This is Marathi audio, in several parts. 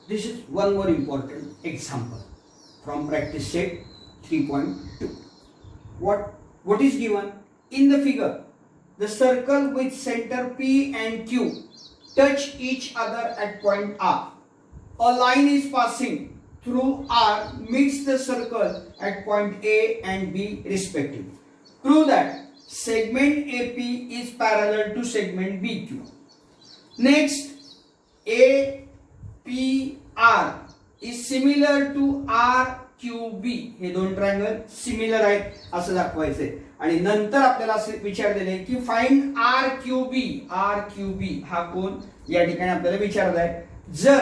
This is one more important example from practice set 3.2. What is given in the figure? The circle with center P and Q touch each other at point R. A line is passing through R meets the circle at point A and B respectively. Prove that segment AP is parallel to segment BQ. Next, APR is similar to RQB. हे दोन ट्रायंगल सिमिलर आहेत असं दाखवायचंय. आणि नंतर आपल्याला असे विचारलेले आहे की फाइंड RQB. RQB हा कोण या ठिकाणी आपल्याला विचारला आहे. जर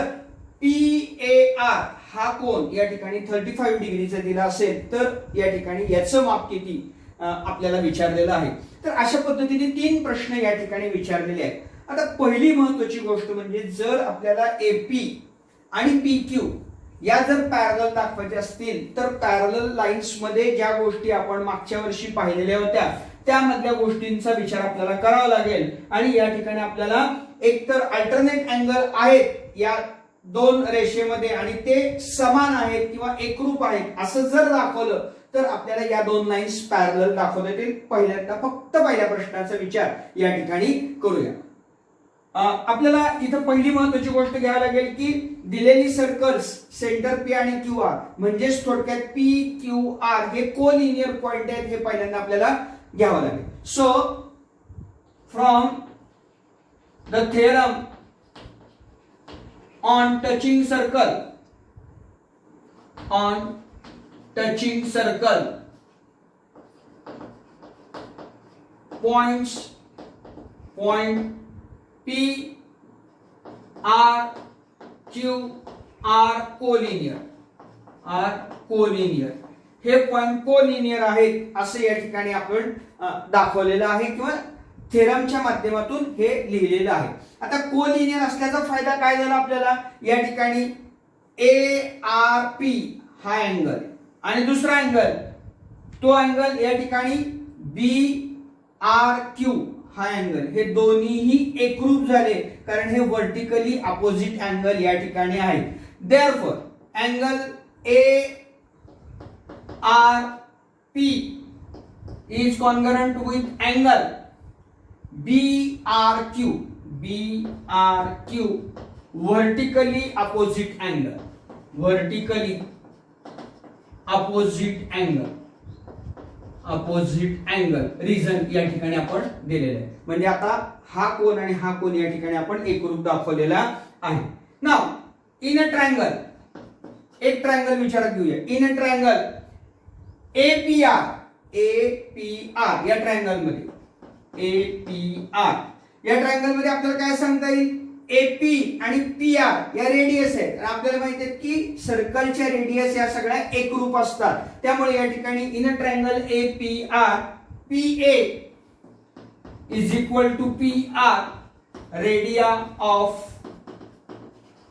PAR हा कोण या ठिकाणी 35 डिग्रीचा दिला असेल तर या ठिकाणी याचं माप किती आपल्याला विचारलेलं आहे. तर अशा पद्धतीने तीन प्रश्न या ठिकाणी विचारलेले आहेत. आता पहिली महत्त्वाची गोष्ट म्हणजे जर आपल्याला AP आणि PQ या जर पॅरलल दाखवायचे असतील तर पॅरलल लाईन्स मध्ये ज्या गोष्टी आपण मागच्या वर्षी पाहिलेल्या होत्या त्यामधल्या गोष्टींचा विचार आपल्याला करावा लागेल. आणि या ठिकाणी आपल्याला एकतर अल्टरनेट अँगल आहेत या दोन रेषेमध्ये आणि ते समान आहेत किंवा एकरूप आहेत असं जर दाखवलं तर आपल्याला या दोन लाईन्स पॅरलल दाखवता येतील. पहिल्यांदा फक्त पहिल्या प्रश्नाचा विचार या ठिकाणी करूया. आपल्याला इथं पहिली महत्त्वाची गोष्ट घ्यावी लागेल की दिलेली सर्कल्स सेंटर पी आणि क्यू आर म्हणजेच थोडक्यात पी क्यू आर हे कोलिनियर पॉइंट आहेत हे पहिल्यांदा आपल्याला घ्यावं लागेल. So from the theorem on touching circle point P R Q R collinear हे पॉइंट कोलिनियर आहेत असं या ठिकाणी आपण दाखवलेलं आहे किंवा थेरमच्या माध्यमातून हे लिहिलेलं आहे. आता कोलिनियर असल्याचा फायदा काय झाला आपल्याला या ठिकाणी ARP हा अँगल आणि दुसरा अँगल तो अँगल या ठिकाणी BRQ हा अँगल हे दोन्हीही एकरूप झाले कारण हे वर्टिकली अपोजिट अँगल या ठिकाणी आहे. Therefore angle ARP is congruent with angle BRQ vertically opposite angle reason या ठिकाणी आपण दिलेलं आहे. म्हणजे आता हा कोन आणि हा कोन या ठिकाणी आपण एकरूप दाखवलेला आहे. नाव इन अ ट्रायंगल एक ट्रायंगल विचारात घेऊया. इन अ ट्रायंगल APR या ट्रायंगल मध्ये आपल्याला काय सांगता येईल AP आणि PR या रेडियस आहेत. आपल्याला माहिती आहे की सर्कलच्या रेडियस या सगळ्या एकरूप असतात. त्यामुळे या ठिकाणी in a triangle APR PA is equal to PR radii of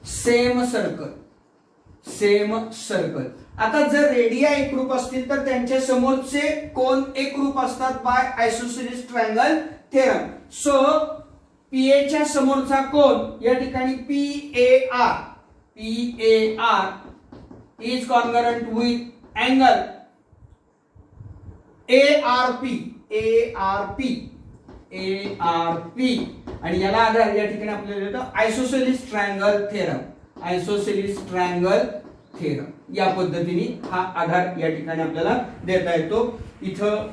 same circle. आता जर रेडिया एकरूप असतील तर त्यांच्या समोरचे कोन एकरूप असतात by isosceles triangle theorem. So PA च्या समोरचा कोन या ठिकाणी PAR is congruent with angle ARP आणि याला आधार या ठिकाणी आपल्याला देतो आयसोसेलेस ट्रायंगल थेरम. या पद्धतीने हा आधार या ठिकाणी आपल्याला देता येतो. इथं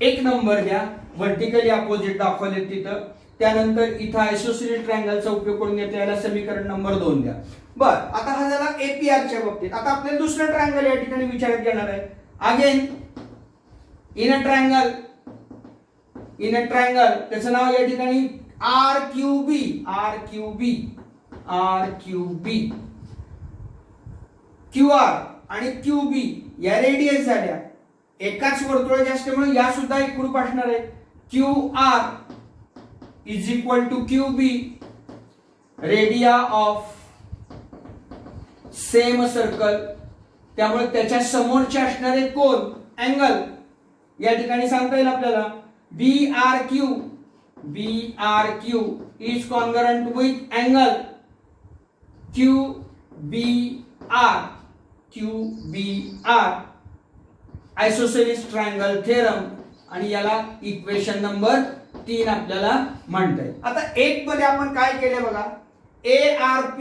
एक नंबर द्या वर्टिकली अपोजिट दाखवले तिथं. त्यानंतर इथं आयसोसेलेस ट्रायंगलचा उपयोग करून घेतला याला समीकरण नंबर 2 द्या. बर आता हा झाला APR च्या बाबतीत. आता आपल्याला दुसरं ट्रायंगल या ठिकाणी विचारात घेणार आहे. अगेन इन अ ट्रायंगल त्याचं नाव या ठिकाणी RQB QR आणि QB या रेडियस झाल्या एकाच वर्तुळाच्या असल्यामुळे या सुद्धा एकरूप असणार आहे. QR is equal to QB radii of same circle. त्यामुळे त्याच्या समोरचे असणारे कोन अँगल या ठिकाणी सांगता येईल आपल्याला BRQ is congruent with angle QB B R Q B R isosceles triangle theorem, आणि याला इक्वेशन नंबर 3 आपल्याला म्हणता येईल. आता एक मध्ये आपण काय केले बघा, ARP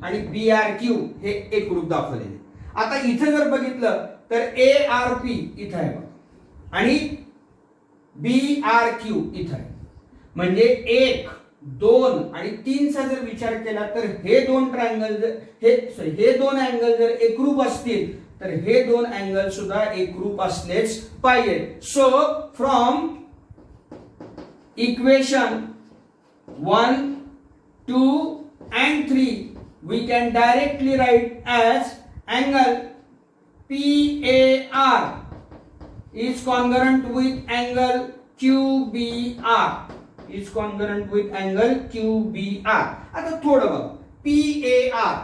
आणि BRQ हे एकरूप दाखवलेले. आता इथे जर बघितलं तर ARP इथे आहे बघा आणि BRQ इथे आहे. म्हणजे 1, 2 आणि 3 चा जर विचार केला तर हे दोन ट्रायंगल हे दोन अँगल जर एकरूप असतील तर हे दोन अँगल सुद्धा एकरूप असलेच पाहिजे. So from equation 1, 2 and 3 we can directly write as angle PAR is congruent with angle QBR is congruent with angle QBR. आता थोडं बघ, PAR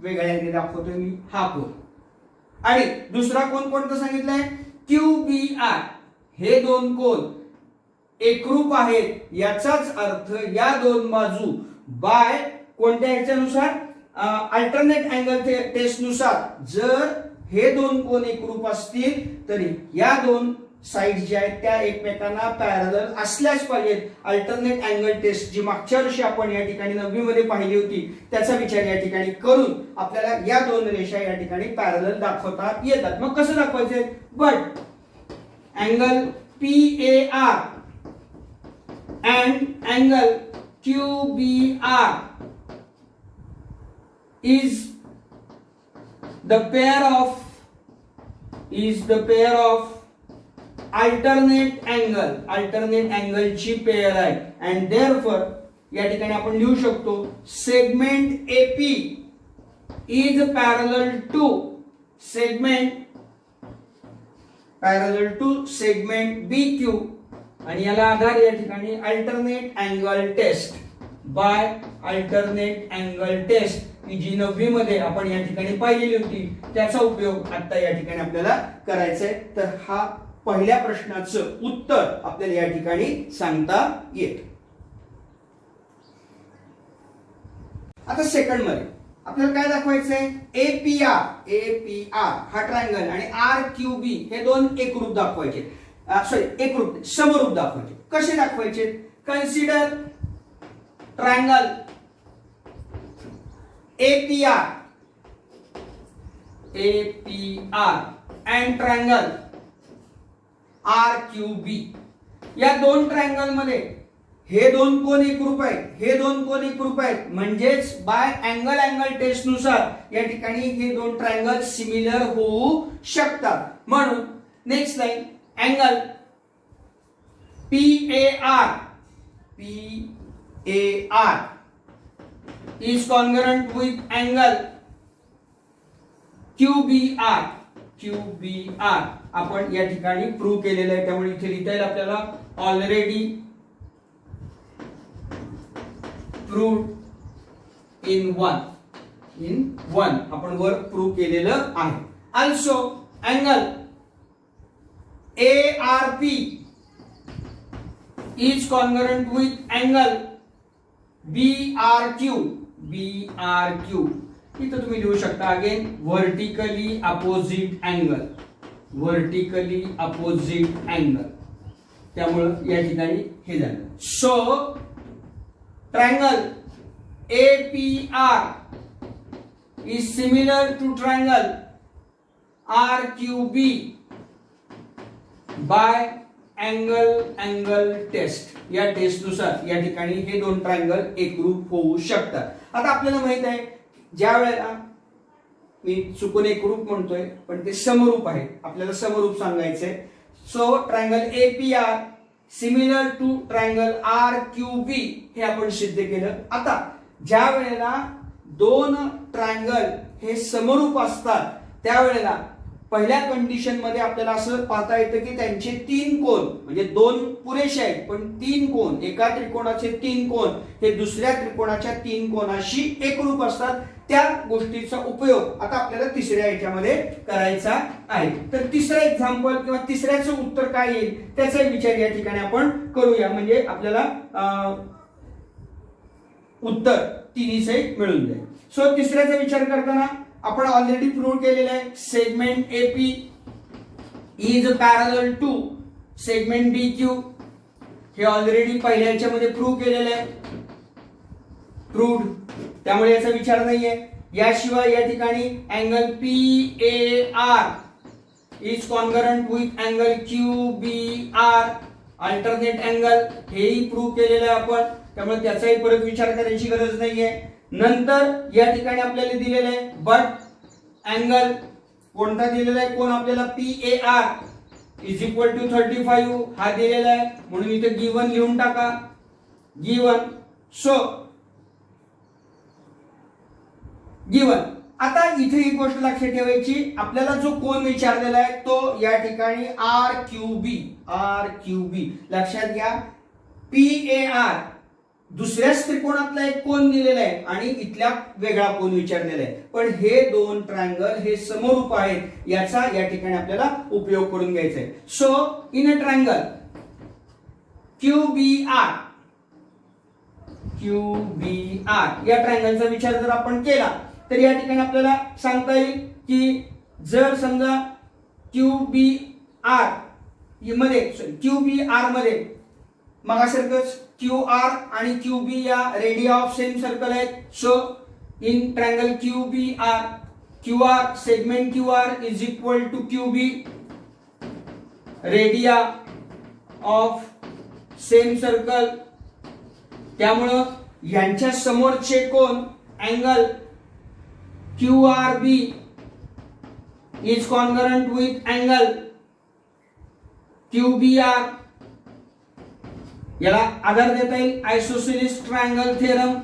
वेगळ्याने दाखवतोय मी हा कोन, आणि दुसरा कोन कोणता सांगितलाय QBR. हे दोन कोन एकरूप आहेत, याचाच अर्थ या दोन बाजू बाय कोणत्या ह्याच्यानुसार अल्टरनेट अँगल टेस्ट नुसार जर हे दोन कोन एकरूप असतील तर या दोन साइड ज्या आहेत त्या एकमेकांना पॅरलल असल्याच पाहिजेत. अल्टरनेट अँगल टेस्ट जी मागच्या वर्षी आपण या ठिकाणी 9वी मध्ये पाहिली होती त्याचा विचार या ठिकाणी करून आपल्याला या दोन रेषा या ठिकाणी पॅरलल दाखवता येतात. मग कसं दाखवायचे, but angle PAR and angle QBR is the pair of alternate angle ची पेअर आहे. and therefore या ठिकाणी आपण लिहू शकतो segment AP is parallel to segment BQ, आणि याला आधार या ठिकाणी alternate angle test by alternate angle test की जी 9वी मध्ये आपण या ठिकाणी पाहिलेली होती त्याचा उपयोग आता या ठिकाणी आपल्याला करायचा आहे. तर हा पहिल्या प्रश्नाचं उत्तर आपल्याला या ठिकाणी सांगता येत. आता सेकंड मध्ये आपल्याला काय दाखवायचंय, APR हा ट्रायंगल आणि RQB हे दोन एकरूप दाखवायचे, समरूप दाखवायचे. कसे दाखवायचे, consider triangle APR and triangle RQB. या दोन ट्रायंगल मध्ये हे दोन कोन एकरूप आहेत, म्हणजेच बाय अँगल टेस्ट नुसार या ठिकाणी हे दोन ट्रायंगल सिमिलर होऊ शकतात. म्हणून next line angle PAR is congruent with angle QBR आपण या ठिकाणी प्रूव्ह केलेलं आहे. त्यामुळे इथे लिहिता येईल आपल्याला ऑलरेडी प्रूव्ड इन वन आपण वर प्रूव्ह केलेलं आहे. Also angle ARP is congruent with angle BRQ. इथं तुम्ही लिहू शकता अगेन व्हर्टिकली अपोजिट अँगल, त्यामुळे या ठिकाणी हे झालं. So triangle APR is similar to triangle RQB by angle test. या टेस्ट नुसार या ठिकाणी हे दोन ट्रायंगल एकरूप होऊ शकतात. आता आपल्याला माहित आहे ज्या वेळेला मी चुकून एकरूप म्हणतोय पण ते समरूप आहे, आपल्याला समरूप सांगायचंय. So triangle APR similar to triangle RQB हे आपण सिद्ध केलं. आता ज्या वेळेला दोन ट्रायंगल हे समरूप असतात त्यावेळेला पहिल्या कंडिशन मध्ये आपल्याला असं पाहता येतं की त्यांचे तीन कोन, म्हणजे दोन पुरेसे आहेत पण तीन कोन, एका त्रिकोणाचे तीन कोन हे दुसऱ्या त्रिकोणाच्या तीन कोनाशी एकरूप असतात. त्या गोष्टीचा उपयोग आता आपल्याला तिसऱ्या याच्यामध्ये करायचा आहे. तर तिसरा एक्झाम्पल किंवा तिसऱ्याचं उत्तर काय येईल त्याचा विचार या ठिकाणी आपण करूया. म्हणजे आपल्याला उत्तर तिन्ही साईड मिळून जाईल. सो तिसऱ्याचा विचार करताना आपण ऑलरेडी प्रूव्ह केलेला आहे, segment AP is parallel to segment BQ. हे ऑलरेडी पहिल्या याच्यामध्ये प्रूव्ह केलेलं आहे, प्रूव्ड, त्यामुळे याचा विचार नाहीये. याशिवाय या ठिकाणी angle PAR is congruent with angle QBR, alternate angle, हेही प्रूव्ह केलेलं आहे आपण, त्यामुळे त्याचाही परत विचार करायची गरज नाहीये. नंतर या ठिकाणी आपल्याला दिलेलं आहे बट अँगल, कोणता दिलेला आहे, कोण आपल्याला PAR इज इक्वल टू 35 हा दिलेला आहे, म्हणून इथे गिवन लिहून टाका, गिवन. So given. आता इथे एक गोष्ट लक्षात ठेवायची, आपल्याला जो कोन विचारलेला आहे तो या ठिकाणी RQB लक्षात घ्या. PAR दुसऱ्याच त्रिकोणातला एक कोन दिलेला आहे आणि इथला वेगळा कोन विचारलेला आहे, पण हे दोन ट्रायंगल हे समरूप आहेत, याचा या ठिकाणी आपल्याला उपयोग करून घ्यायचा आहे. So in a triangle QBR या ट्रायंगलचा विचार जर आपण केला तर या ठिकाणी आपल्याला सांगता येईल की जर समजा QBR मध्ये मगासारखंच QR आणि QB या रेडिया ऑफ सेम सर्कल आहेत. So in triangle QR segment QR is equal to QB radii of same circle, त्यामुळं यांच्या समोरचे कोन angle QRB is congruent with angle QBR. याला आधार देता येईल आयसोसेलेस ट्रायंगल थेरम.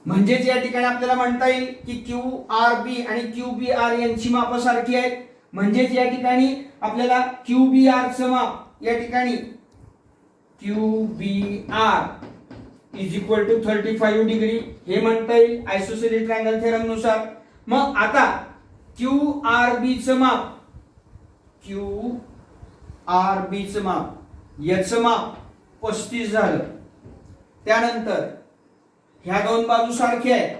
म्हणजेच या ठिकाणी आपल्याला म्हणता येईल की QRB आणि QBR यांची माप सारखी आहेत. म्हणजेच या ठिकाणी आपल्याला QBR चं माप या ठिकाणी QBR is equal to 35 degree हे म्हणता येईल आयसोसेलेस ट्रायंगल थेरम नुसार. मग आता QRB चं माप याचं माप 35 झालं. त्यानंतर ह्या दोन बाजू सारख्या आहेत,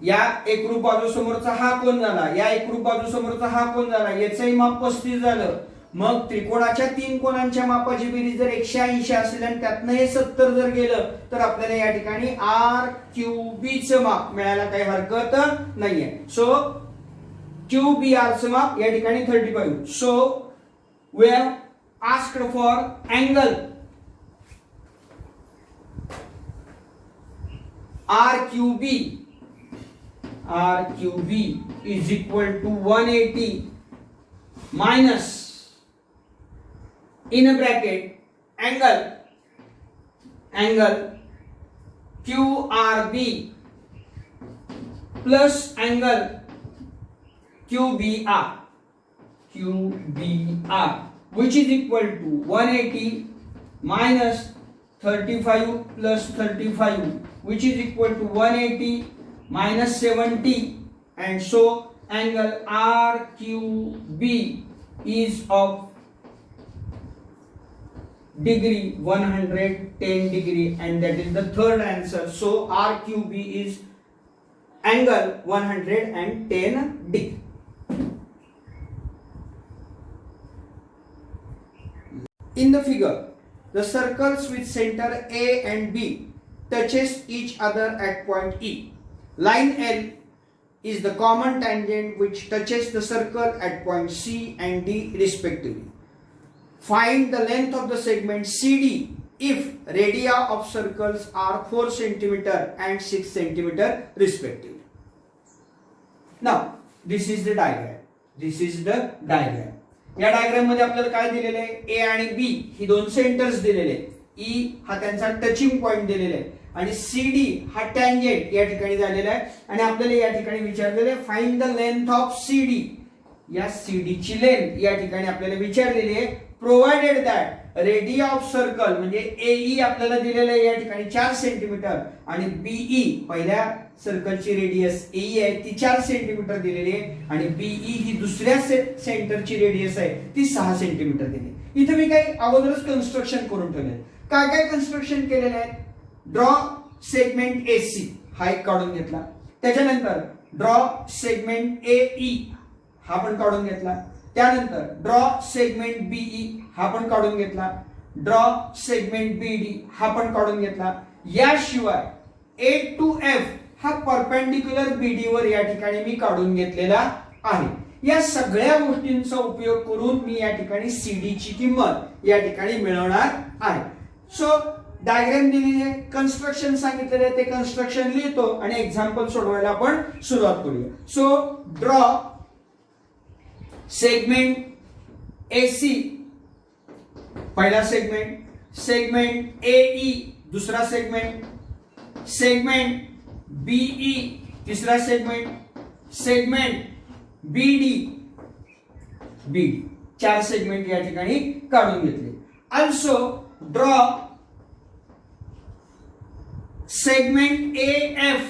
या एकरूप बाजू समोरचा हा कोन झाला, या एकरूप बाजू समोरचा हा कोन झाला, याचंही माप 35 झालं. मग त्रिकोणाच्या तीन कोणांच्या मापाची बेरीज जर 180 असेल आणि त्यातनं हे 70 जर गेलं तर आपल्याला या ठिकाणी RQB चं माप मिळायला काही हरकत नाहीये. सो QBR चं माप या ठिकाणी 35. So we have asked for angle RQB is equal to 180 minus in a bracket angle QRB plus angle QBR which is equal to 180 minus 35 plus 35 which is equal to 180 minus 70, and so angle RQB is of degree 110 degree, and that is the third answer. So RQB is angle 110 degree. In the figure, the circles with center A and B touches each other at point E. Line L is the common tangent which touches the circle at point C and D respectively. Find the length of the segment CD if radii of circles are 4 cm and 6 cm respectively. Now, this is the diagram. या डायग्राम मध्ये आपल्याला काय दिलेलं आहे, ए आणि बी ही दोन सेंटर्स दिलेले आहेत. ई हा त्यांचा टचिंग पॉइंट दिलेला आहे आणि सीडी हा टँजेंट या ठिकाणी झालेला आहे. आणि आपल्याला या ठिकाणी विचारलेलं आहे find the length of CD. या सीडी ची लेंथ या ठिकाणी आपल्याला विचारलेली आहे, provided that radio of circle म्हणजे एई आपल्याला दिलेलं आहे या ठिकाणी 4 सेंटीमीटर आणि बीई पहिल्या सर्कलची रेडियस एई आहे ती 4 सेंटीमीटर दिलेली आहे आणि बीई ही दुसऱ्या सेंटरची रेडियस आहे ती 6 सेंटीमीटर दिली. इथे मी काही अगोदरच कन्स्ट्रक्शन करून ठेवले. काय काय कन्स्ट्रक्शन केलेले आहेत? ड्रॉ सेगमेंट AC हा एक काढून घेतला. त्याच्यानंतर ड्रॉ सेगमेंट AE हा पण काढून घेतला. त्यानंतर ड्रॉ सेगमेंट BE हा पण काढून घेतला. ड्रॉ सेगमेंट BD हा पण काढून घेतला. याशिवाय A to F हा परपेंडिक्युलर BD वर या ठिकाणी मी काढून घेतलेला आहे. या सगळ्या गोष्टींचा उपयोग करून मी या ठिकाणी CD ची किंमत या ठिकाणी मिळवणार आहे. सो डायग्राम दिलेली आहे, कन्स्ट्रक्शन सांगितलेले आहे, ते कन्स्ट्रक्शन लिहितो आणि एक्झाम्पल सोडवायला आपण सुरुवात करूया. सो ड्रॉ सेगमेंट AC पहिला सेगमेंट, सेगमेंट AE दुसरा सेगमेंट, सेगमेंट BE तिसरा सेगमेंट, सेगमेंट BD चार सेगमेंट या ठिकाणी काढून घेतले. Also draw segment AF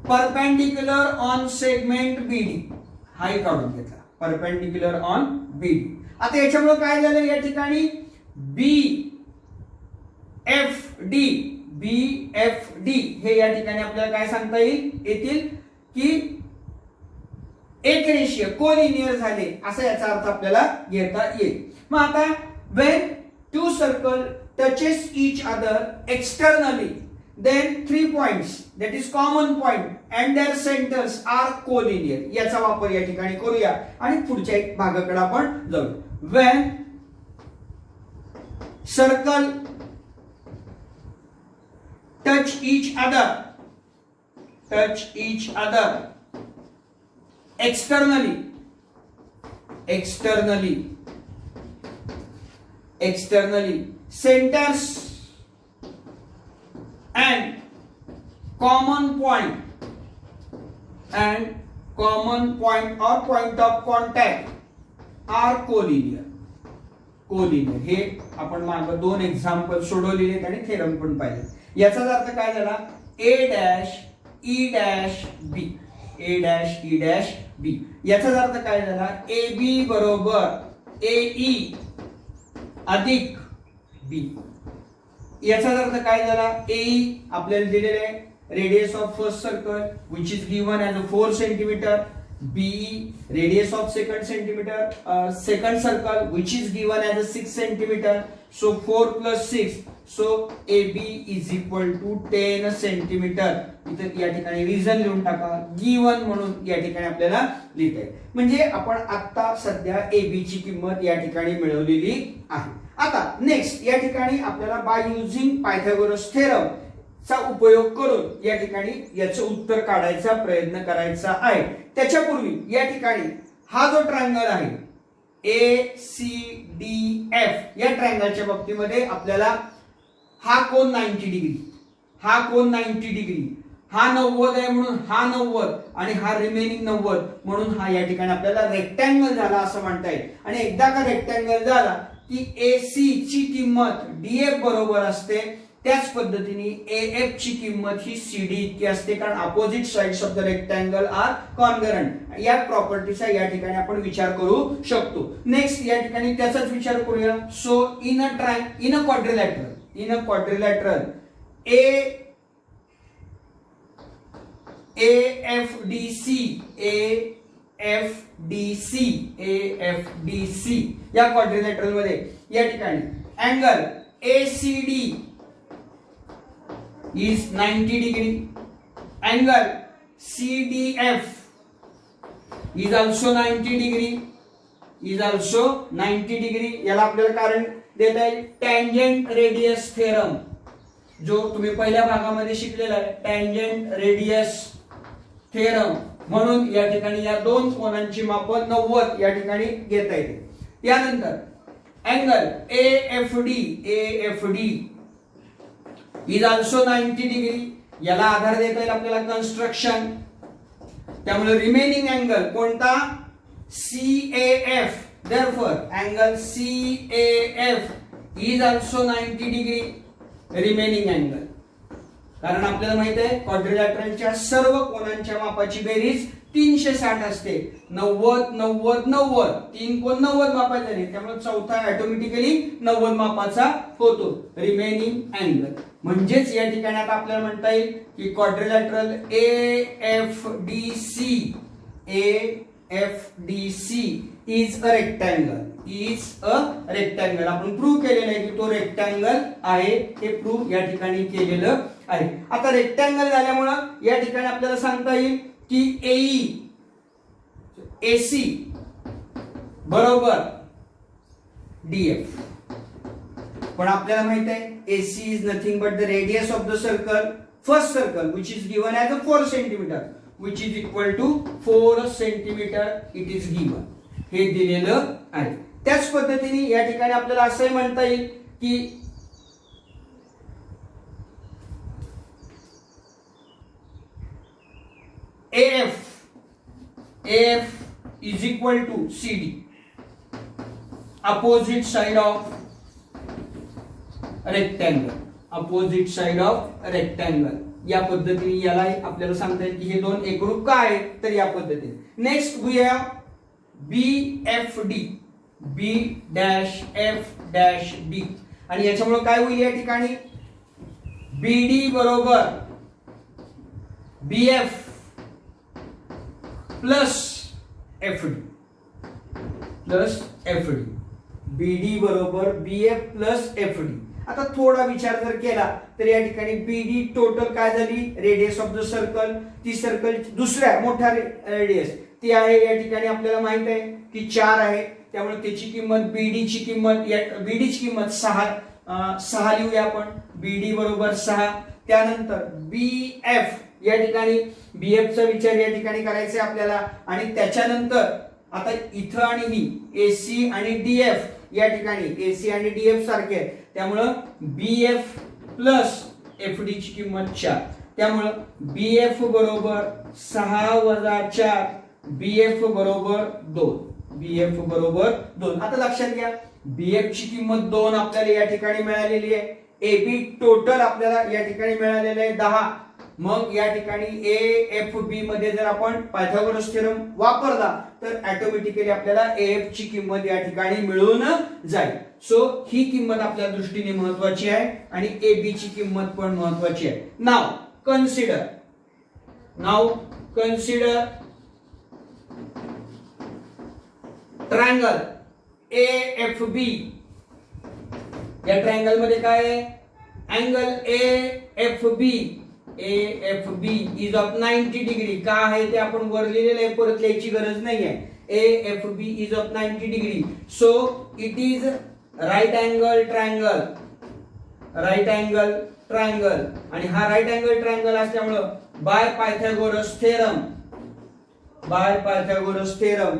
perpendicular on segment BD हाही काढून घेतला. Perpendicular on BD. आता याच्यामुळे काय झालं या ठिकाणी BFD हे या ठिकाणी आपल्याला काय सांगता येतील की एक रेषीय कोलिनियर झाले असा याचा अर्थ आपल्याला घेता येईल. मग आता when two circle touches each other externally then 3 points that is common point and their centers are collinear याचा वापर या ठिकाणी करूया आणि पुढच्या एक भागाकडे आपण जाऊ. when circle touch each other externally centers and common point or point of contact are collinear. हे आपण मागे दोन एक्झाम्पल सोडवलेले आहेत आणि थेरम पण पाहिले. याचा अर्थ काय झाला? A'(E')B याचा अर्थ काय झाला? AB बरोबर AE अधिक B. याचा अर्थ काय झाला? AE आपल्याला दिलेले आहे radius of first circle which is given as 4 cm. BE radius of second circle which is given as 6 cm. So 4 plus 6 so AB is equal to 10 cm. इथे या ठिकाणी रिझन लिहून टाका. गिवन म्हणून या ठिकाणी आपल्याला लिहिता येईल. म्हणजे आपण आता सध्या AB ची किंमत या ठिकाणी मिळवलेली आहे. आता नेक्स्ट या ठिकाणी आपल्याला बाय युजिंग पायथागोरस थेरम चा उपयोग करून या ठिकाणी याचं उत्तर काढायचा प्रयत्न करायचा आहे. त्याच्यापूर्वी या ठिकाणी हा जो ट्रायंगल आहे ACDF या ट्रायंगलच्या बाबतीमध्ये आपल्याला हा कोन 90 डिग्री, हा कोन 90 डिग्री, हा 90 आहे म्हणून हा 90 आणि हा रिमेनिंग 90 म्हणून हा या ठिकाणी आपल्याला रेक्टँगल झाला असं म्हणता येईल. आणि एकदा का रेक्टँगल झाला की AC ची किंमत DF बरोबर असते. त्याच पद्धतीने AF ची किंमत ही CD इतकी असते कारण opposite sides of the rectangle are congruent. या प्रॉपर्टीचा या ठिकाणी आपण विचार करू शकतो. नेक्स्ट या ठिकाणी त्याचाच विचार करूया. So in a quadrilateral AFDC या क्वाड्रिलॅटरल मध्ये या ठिकाणी angle ACD is 90 degree. Angle CDF is also 90 degree. याला आपल्याला कारण देता येईल टँजेंट रेडियस थेरम जो तुम्ही पहिल्या भागामध्ये शिकलेला आहे. टँजेंट रेडियस थेरम म्हणून या ठिकाणी या दोन कोनांची माप 90 या ठिकाणी घेता येते. यानंतर angle AFD is also 90 degree. याला आधार देता येईल आपल्याला कन्स्ट्रक्शन. त्यामुळे रिमेनिंग अँगल कोणता? CAF. therefore angle CAF is also 90 degree remaining angle. कारण आपल्याला माहित आहे क्वाड्रिलॅटरलच्या सर्व कोनांच्या मापाची बेरीज 360 असते. 90 90 90 3 कोण 90 मापायचा नाही, त्यामुळे चौथा ऑटोमॅटिकली 90 मापाचा होतो. रिमेनिंग अँगल म्हणजेच या ठिकाणी आता आपल्याला म्हणता येईल की quadrilateral AFDC is a rectangle. आपण प्रूव्ह केलेलं आहे की तो रेक्टँगल आहे, हे प्रूव्ह या ठिकाणी केलेलं आहे. आता रेक्टँगल झाल्यामुळे या ठिकाणी आपल्याला सांगता येईल की AC बरोबर DF. पण आपल्याला माहित आहे AC is nothing but the radius of the circle, first circle which is given as a 4 centimetre which is equal to 4 centimetre it is given. हे दिलेलं आहे. त्याच पद्धतीने या ठिकाणी आपल्याला असंही म्हणता येईल की AF is equal to CD, opposite side of rectangle. या पद्धतीने याला आपल्याला सांगता येईल की हे दोन एकरूप का आहे, तर या पद्धतीने. Next we have BFD, B-F-D, आणि याच्यामुळे काय होईल या ठिकाणी BD बरोबर BF प्लस FD, BD बरोबर BF प्लस FD. आता थोडा विचार जर केला तर या ठिकाणी BD टोटल काय झाली, रेडियस ऑफ द सर्कल, ती सर्कल दुसऱ्या मोठ्या रेडियस ती आहे या ठिकाणी आपल्याला माहित आहे की 4 आहे. त्यामुळे त्याची किंमत BD ची किंमत 6 लिहूया आपण. BD बरोबर 6. त्यानंतर BF, या ठिकाणी BF चा विचार या ठिकाणी करायचा आपल्याला. आणि त्याच्यानंतर आता इथं आणि ही AC आणि DF, या ठिकाणी AC आणि DF सारखे आहे, त्यामुळं BF प्लस FD ची किंमत 4. त्यामुळं BF बरोबर 6 वजा 4, BF बरोबर 2. आता लक्षात घ्या BF ची किंमत 2 आपल्याला या ठिकाणी मिळालेली आहे. AB टोटल आपल्याला या ठिकाणी मिळालेलं आहे 10. मग या ठिकाणी AFB मध्ये जर आपण पायथागोरस थेरम वापरला तर ऑटोमॅटिकली आपल्याला AF ची किंमत या ठिकाणी मिळून जाईल. सो ही किंमत आपल्या दृष्टीने महत्वाची आहे आणि AB ची किंमत पण महत्वाची आहे. नाव कन्सिडर ट्रायंगल AFB. या ट्रायंगल मध्ये काय आहे, angle AFB is of 90 degree. का आहे ते आपण वर लिहिलेलं आहे, परत लिहायची गरज नाही आहे. AFB is of 90 degree. So it is right angle triangle. आणि हा राईट अँगल ट्रायंगल असल्यामुळे by Pythagoras theorem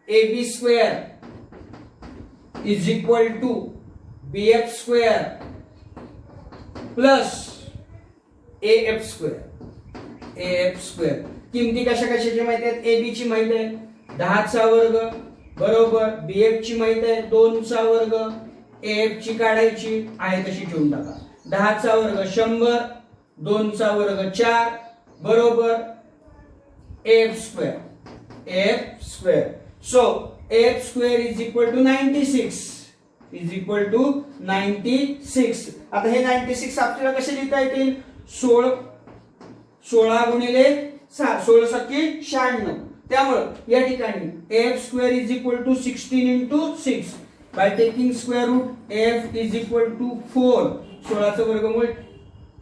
AB square is equal to BF square plus AF square. किमती कशाची माहिती आहेत, AB ची माहिती आहे 10 चा वर्ग बरोबर, BF ची माहिती आहे 2 चा वर्ग, AF ची काढायची आहे तशी ठेवून टाका. 10 चा वर्ग 100, 2 चा वर्ग 4 बरोबर AF square. So AF square is equal to 96. आता हे 96 आपल्याला कसे लिहिता येतील, 16 गुणिले 6, 16 सत्ती 96. त्यामुळे या ठिकाणी AF square is equal to 16 into 6. By taking square root AF is equal to 4, 16 चं वर्गमूळ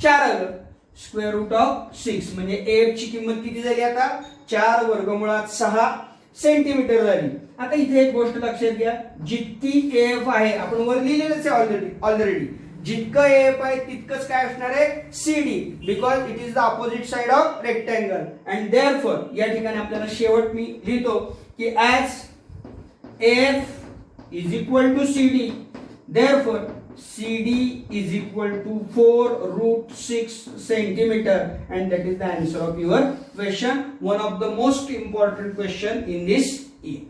4 आलं, स्क्वेअर रूट ऑफ 6. म्हणजे AF ची किंमत किती झाली आता, 4 वर्गमुळात 6 सेंटीमीटर झाली. आता इथे एक गोष्ट लक्षात घ्या, जितकी AF आहे आपण वर लिहिलेलंच आहे ऑलरेडी, जितकं AF आहे तितकंच काय असणार आहे CD, because it is the opposite side of rectangle. And therefore या ठिकाणी आपल्याला शेवट मी लिहितो की as AF is equal to CD, therefore CD is equal to 4√6 centimeter, and that is the answer of your question, one of the most important question in this year.